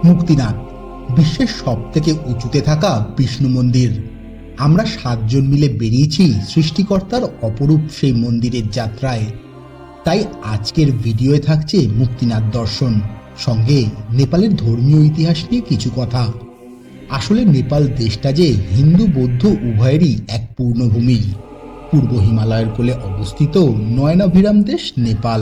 মুক্তিনাথ, বিশ্বের সবথেকে উঁচুতে থাকা বিষ্ণু মন্দির। আমরা 7 জন মিলে বেরিয়েছি সৃষ্টিকর্তার অপরূপ সেই মন্দিরের যাত্রায়। তাই আজকের ভিডিওয়ে থাকছে মুক্তিনাথ দর্শন, সঙ্গে নেপালের ধর্মীয় ইতিহাস নিয়ে কিছু কথা। আসলে নেপাল দেশটা যে হিন্দু বৌদ্ধ উভয়েরই এক পূর্ণভূমি। পূর্ব হিমালয়ের কোলে অবস্থিত নয়নাভিরাম দেশ নেপাল।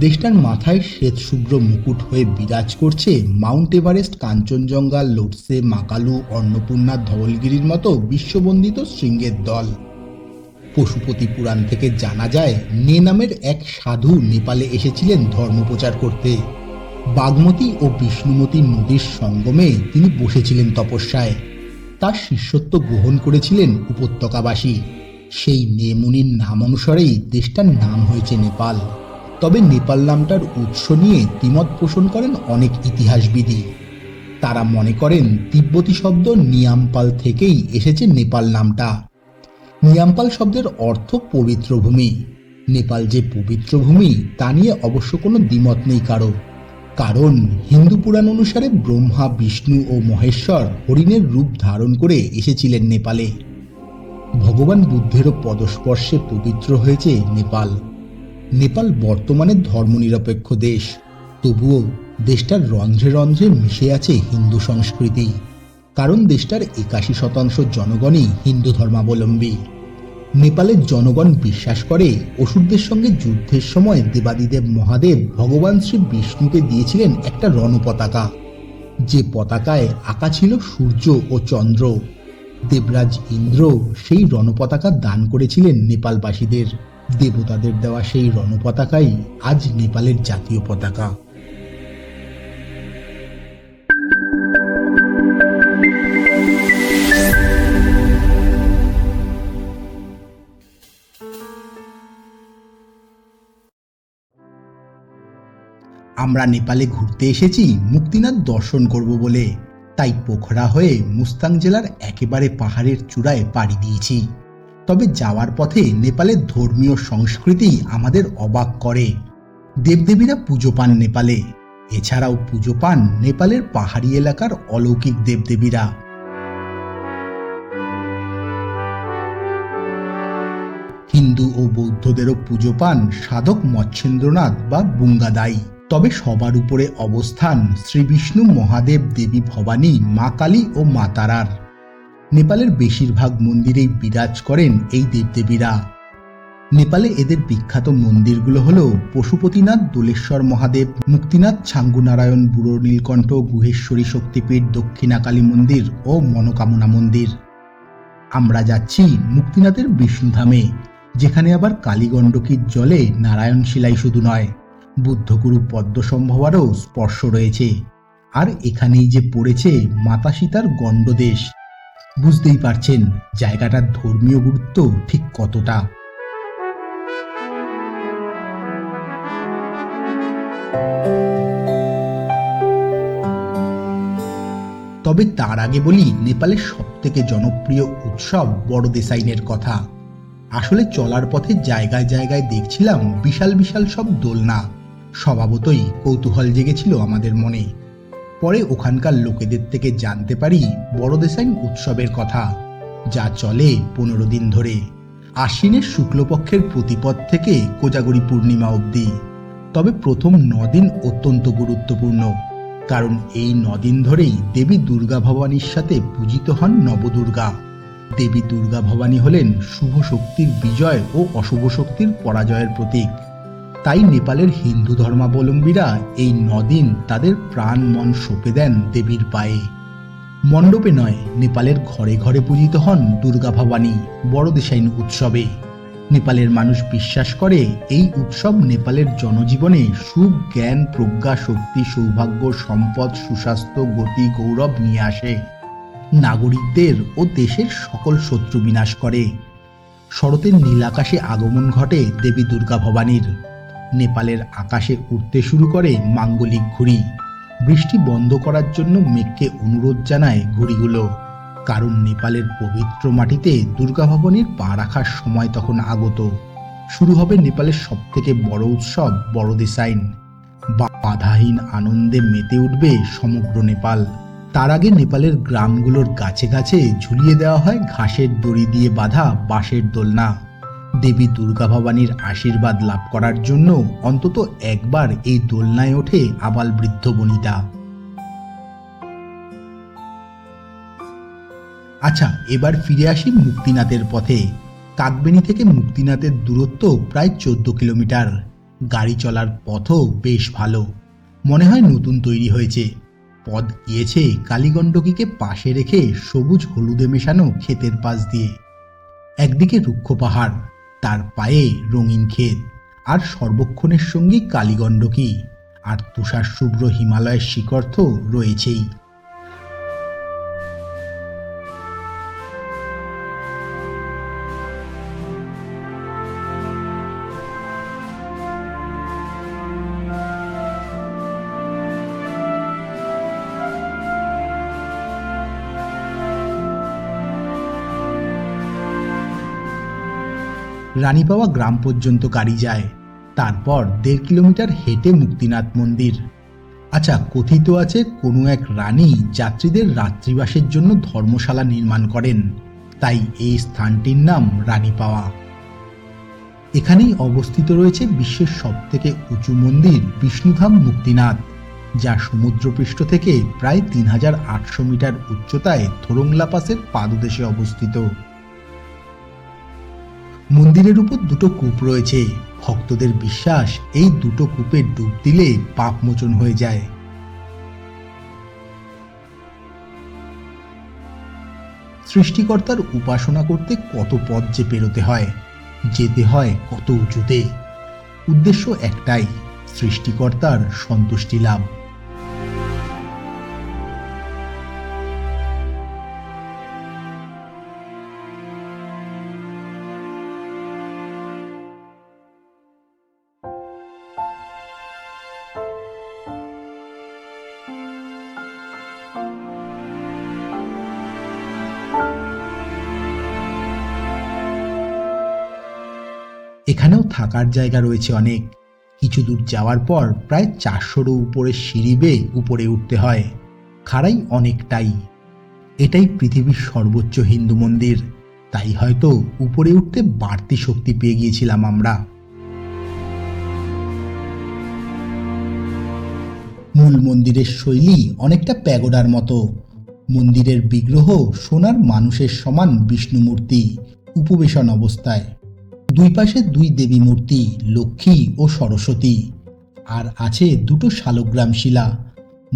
দেশটার মাথায় শ্বেত শুভ্র মুকুট হয়ে বিরাজ করছে মাউন্ট এভারেস্ট, কাঞ্চনজঙ্ঘা, লোটসে, মাকালু, অন্নপূর্ণা, ধবলগিরির মতো বিশ্ববন্দিত শৃঙ্গের দল। পশুপতি পুরাণ থেকে জানা যায়, নে নামের এক সাধু নেপালে এসেছিলেন ধর্মপ্রচার করতে। বাগমতী ও বিষ্ণুমতী নদীর সঙ্গমে তিনি বসেছিলেন তপস্যায়। তার শিষ্যত্ব গ্রহণ করেছিলেন উপত্যকাবাসী। সেই নে মুনির নাম অনুসারেই দেশটার নাম হয়েছে নেপাল। তবে নেপাল নামটার উৎস নিয়ে দ্বিমত পোষণ করেন অনেক ইতিহাসবিদ। তারা মনে করেন তিব্বতী শব্দ নিয়ামপাল থেকেই এসেছে নেপাল নামটা। নিয়ামপাল শব্দের অর্থ পবিত্র ভূমি। নেপাল যে পবিত্র ভূমি তা নিয়ে অবশ্য কোনো দ্বিমত নেই কারণ হিন্দু পুরাণ অনুসারে ব্রহ্মা, বিষ্ণু ও মহেশ্বর হরিণের রূপ ধারণ করে এসেছিলেন নেপালে। ভগবান বুদ্ধেরও পদস্পর্শে পবিত্র হয়েছে নেপাল। নেপাল বর্তমানে ধর্মনিরপেক্ষ দেশ, তবুও দেশটার রন্ধ্রে রন্ধ্রে মিশে আছে হিন্দু সংস্কৃতি। কারণ দেশটার 81% জনগণই হিন্দু ধর্মাবলম্বী। নেপালের জনগণ বিশ্বাস করে অসুরদের সঙ্গে যুদ্ধের সময় দেবাদিদেব মহাদেব ভগবান শ্রী বিষ্ণুকে দিয়েছিলেন একটা রণপতাকা, যে পতাকায় আঁকা ছিল সূর্য ও চন্দ্র। দেবরাজ ইন্দ্র সেই রণপতাকা দান করেছিলেন নেপালবাসীদের। দেবতাদের দেওয়া সেই রণপতাকাই আজ নেপালের জাতীয় পতাকা। আমরা নেপালে ঘুরতে এসেছি মুক্তিনাথ দর্শন করব বলে, তাই পোখরা হয়ে মুস্তাং জেলার একেবারে পাহাড়ের চূড়ায় পাড়ি দিয়েছি। তবে যাওয়ার পথে নেপালের ধর্মীয় সংস্কৃতি আমাদের অবাক করে। দেবদেবীরা পুজো পান নেপালে। এছাড়াও পুজো পান নেপালের পাহাড়ি এলাকার অলৌকিক দেবদেবীরা। হিন্দু ও বৌদ্ধদেরও পুজো পান সাধক মৎস্যেন্দ্রনাথ বা বুঙ্গাদাই। তবে সবার উপরে অবস্থান শ্রী বিষ্ণু, মহাদেব, দেবী ভবানী, মা কালী ও মা তারার। নেপালের বেশিরভাগ মন্দিরেই বিরাজ করেন এই দেবদেবীরা। নেপালে এদের বিখ্যাত মন্দিরগুলো হল পশুপতিনাথ, দোলেশ্বর মহাদেব, মুক্তিনাথ, ছাঙ্গুনারায়ণ, বুড়ো নীলকণ্ঠ, গুহেশ্বরী শক্তিপীঠ, দক্ষিণাকালী মন্দির ও মনোকামনা মন্দির। আমরা যাচ্ছি মুক্তিনাথের বিষ্ণুধামে, যেখানে আবার কালীগণ্ডকীর জলে নারায়ণ শিলাই শুধু নয়, বুদ্ধগুরু পদ্মসম্ভবারও স্পর্শ রয়েছে। আর এখানেই যে পড়েছে মাতা সীতার গণ্ডদেশ। বুঝতেই পারছেন জায়গাটার ধর্মীয় গুরুত্ব ঠিক কতটা। তবে তার আগে বলি নেপালের সবথেকে জনপ্রিয় উৎসব বড়দেসাইনের কথা। আসলে চলার পথে জায়গায় জায়গায় দেখছিলাম বিশাল বিশাল সব দোলনা। স্বভাবতই কৌতূহল জেগেছিল আমাদের মনে। পরে ওখানকার লোকেদের থেকে জানতে পারি বড়দেসাইন উৎসবের কথা, যা চলে 15 দিন ধরে, আশ্বিনের শুক্লপক্ষের প্রতিপদ থেকে কোজাগরী পূর্ণিমা অবধি। তবে প্রথম 9 দিন অত্যন্ত গুরুত্বপূর্ণ, কারণ এই 9 দিন ধরেই দেবী দুর্গা ভবানীর সাথে পূজিত হন নবদুর্গা। দেবী দুর্গা ভবানী হলেন শুভ শক্তির বিজয় ও অশুভ শক্তির পরাজয়ের প্রতীক। তাই নেপালের হিন্দু ধর্মাবলম্বীরা এই 9 দিন তাদের প্রাণ মন সঁপে দেন দেবীর পায়ে। মণ্ডপে নয়, নেপালের ঘরে ঘরে পূজিত হন দুর্গা ভবানী বড়দেসাইন উৎসবে। নেপালের মানুষ বিশ্বাস করে এই উৎসব নেপালের জনজীবনে সুখ, জ্ঞান, প্রজ্ঞা, শক্তি, সৌভাগ্য, সম্পদ, সুস্বাস্থ্য, গতি, গৌরব নিয়ে আসে। নাগরিকদের ও দেশের সকল শত্রু বিনাশ করে। শরতের নীল আকাশে আগমন ঘটে দেবী দুর্গা ভবানীর। নেপালের আকাশে উঠতে শুরু করে মাঙ্গলিক ঘুড়ি। বৃষ্টি বন্ধ করার জন্য মেঘকে অনুরোধ জানায় ঘুড়িগুলো, কারণ নেপালের পবিত্র মাটিতে দুর্গা ভবানীর পা রাখার সময় তখন আগত। শুরু হবে নেপালের সবথেকে বড় উৎসব বড়দেসাইন। বাধাহীন আনন্দে মেতে উঠবে সমগ্র নেপাল। তার আগে নেপালের গ্রামগুলোর গাছে গাছে ঝুলিয়ে দেওয়া হয় ঘাসের দড়ি দিয়ে বাঁধা বাঁশের দোলনা। দেবী দুর্গা ভবানীর আশীর্বাদ লাভ করার জন্য অন্তত একবার এই দোলনায় ওঠে আবাল বৃদ্ধ বনিতা। আচ্ছা, এবার ফিরে আসি মুক্তিনাথের পথে। কাকবেনি থেকে মুক্তিনাথের দূরত্ব প্রায় 14 কিলোমিটার। গাড়ি চলার পথও বেশ ভালো, মনে হয় নতুন তৈরি হয়েছে। পথ গিয়েছে কালীগণ্ডকীকে পাশে রেখে সবুজ হলুদে মেশানো ক্ষেতের পাশ দিয়ে। একদিকে রুক্ষ পাহাড়, তার পায়ে রঙিন ক্ষেত, আর সর্বক্ষণের সঙ্গী কালীগণ্ডকী, আর তুষার শুভ্র হিমালয়ের শিখর তো রয়েছেই। রানীপাওয়া গ্রাম পর্যন্ত গাড়ি যায়, তারপর 1.5 কিলোমিটার হেঁটে মুক্তিনাথ মন্দির। আচ্ছা, কথিত আছে কোনো এক রানী যাত্রীদের রাত্রিবাসের জন্য ধর্মশালা নির্মাণ করেন, তাই এই স্থানটির নাম রানীপাওয়া। এখানেই অবস্থিত রয়েছে বিশ্বের সবথেকে উঁচু মন্দির বিষ্ণুধাম মুক্তিনাথ, যা সমুদ্রপৃষ্ঠ থেকে প্রায় 3800 মিটার উচ্চতায় থোরংলা পাসের পাদদেশে অবস্থিত। মন্দিরের উপর 2টো কূপ রয়েছে। ভক্তদের বিশ্বাস এই 2টো কূপে ডুব দিলে পাপ মোচন হয়ে যায়। সৃষ্টিকর্তার উপাসনা করতে কত পথ যে পেরোতে হয়, যেতে হয় কত উঁচুতে। উদ্দেশ্য একটাই, সৃষ্টিকর্তার সন্তুষ্টি লাভ। এখানেও থাকার জায়গা রয়েছে অনেক। কিছু দূর যাওয়ার পর প্রায় 400রও উপরে সিঁড়ি বেয়ে উপরে উঠতে হয়। খাড়াই অনেকটাই। এটাই পৃথিবীর সর্বোচ্চ হিন্দু মন্দির, তাই হয়তো উপরে উঠতে বাড়তি শক্তি পেয়ে গিয়েছিলাম আমরা। মূল মন্দিরের শৈলী অনেকটা প্যাগোডার মতো। মন্দিরের বিগ্রহ সোনার মানুষের সমান বিষ্ণু মূর্তি, উপবেশন অবস্থায়। দুই পাশে 2 দেবী মূর্তি, লক্ষ্মী ও সরস্বতী, আর আছে 2টো শালগ্রাম শিলা।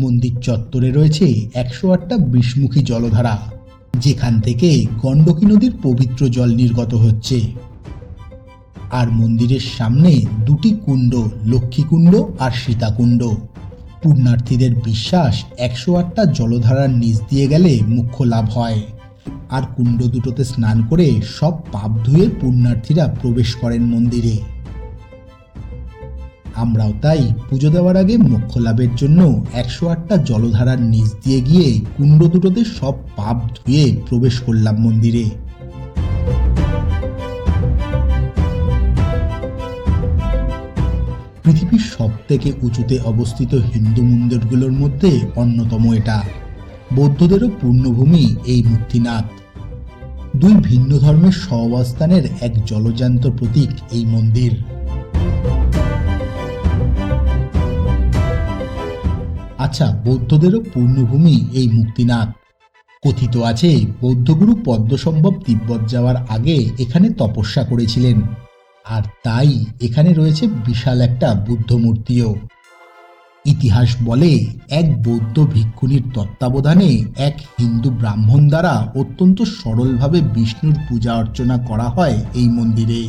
মন্দির চত্বরে রয়েছে 108টা বিষমুখী জলধারা, যেখান থেকে গণ্ডকী নদীর পবিত্র জল নির্গত হচ্ছে। আর মন্দিরের সামনে 2টি কুণ্ড, লক্ষ্মীকুণ্ড আর সীতাকুণ্ড। পুণ্যার্থীদের বিশ্বাস 108টা জলধারার নিচ দিয়ে গেলে মোক্ষ লাভ হয়, আর কুণ্ড দুটোতে স্নান করে সব পাপ ধুয়ে পুণ্যার্থীরা প্রবেশ করেন মন্দিরে। আমরাও তাই পুজো দেওয়ার আগে মোক্ষ লাভের জন্য 108টা জলধারার নিচ দিয়ে গিয়ে কুণ্ড দুটোতে সব পাপ ধুয়ে প্রবেশ করলাম মন্দিরে। পৃথিবীর সবথেকে উঁচুতে অবস্থিত হিন্দু মন্দিরগুলোর মধ্যে অন্যতম এটা। বৌদ্ধদেরও পূর্ণভূমি এই মুক্তিনাথ। 2 ভিন্ন ধর্মের সহাবস্থানের এক জলজান্ত প্রতীক এই মন্দির। আচ্ছা, বৌদ্ধদেরও পূর্ণভূমি এই মুক্তিনাথ। কথিত আছে বৌদ্ধগুরু পদ্মসম্ভব তিব্বত যাওয়ার আগে এখানে তপস্যা করেছিলেন, আর তাই এখানে রয়েছে বিশাল একটা বুদ্ধ মূর্তিও। ইতিহাস বলে এক বৌদ্ধ ভিক্ষুণীর তত্ত্বাবধানে এক হিন্দু ব্রাহ্মণ দ্বারা অত্যন্ত সরলভাবে বিষ্ণুর পূজা অর্চনা করা হয় এই মন্দিরে।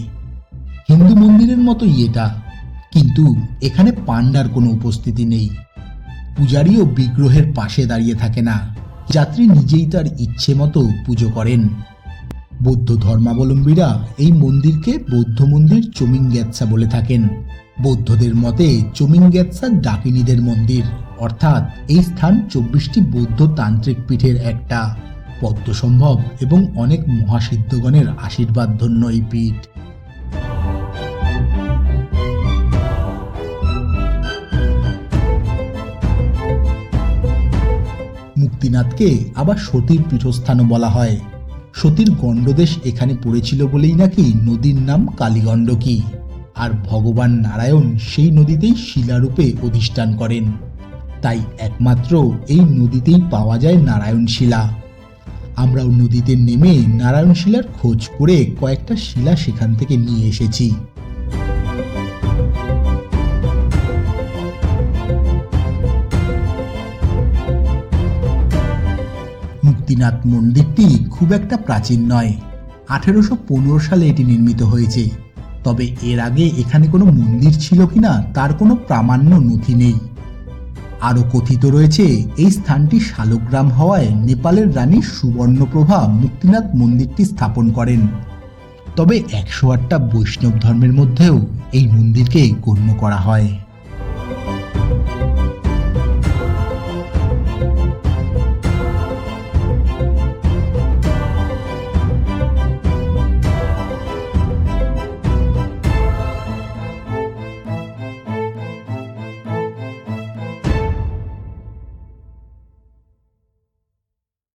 হিন্দু মন্দিরের মতোই এটা, কিন্তু এখানে পাণ্ডার কোনো উপস্থিতি নেই। পূজারীও বিগ্রহের পাশে দাঁড়িয়ে থাকে না, যাত্রী নিজেই তার ইচ্ছে মতো পুজো করেন। বৌদ্ধ ধর্মাবলম্বীরা এই মন্দিরকে বৌদ্ধ মন্দির চোমিংগ্যাৎসা বলে থাকেন। বৌদ্ধদের মতে চোমিংগ্যাৎসা ডাকিনীদের মন্দির, অর্থাৎ এই স্থান 24টি বৌদ্ধ তান্ত্রিক পীঠের একটা। পদ্মসম্ভব এবং অনেক মহাসিদ্ধগণের আশীর্বাদ ধন্য এই পীঠ। মুক্তিনাথকে আবার সতীর পীঠস্থানও বলা হয়। সতীর গণ্ডদেশ এখানে পড়েছিল বলেই নাকি নদীর নাম কালীগণ্ডকী। আর ভগবান নারায়ণ সেই নদীতেই শিলারূপে অধিষ্ঠান করেন। তাই একমাত্র এই নদীতেই পাওয়া যায় নারায়ণ শিলা। আমরাও নদীতে নেমে নারায়ণ শিলার খোঁজ করে কয়েকটা শিলা সেখান থেকে নিয়ে এসেছি। মুক্তিনাথ মন্দিরটি খুব একটা প্রাচীন নয়। 1815 সালে এটি নির্মিত হয়েছে। তবে এর আগে এখানে কোনো মন্দির ছিল কিনা তার কোনো প্রামাণ্য নথি নেই। আরও কথিত রয়েছে এই স্থানটি শালগ্রাম হওয়ায় নেপালের রানী সুবর্ণপ্রভা মুক্তিনাথ মন্দিরটি স্থাপন করেন। তবে 108টা বৈষ্ণব ধর্মের মধ্যেও এই মন্দিরকে গণ্য করা হয়।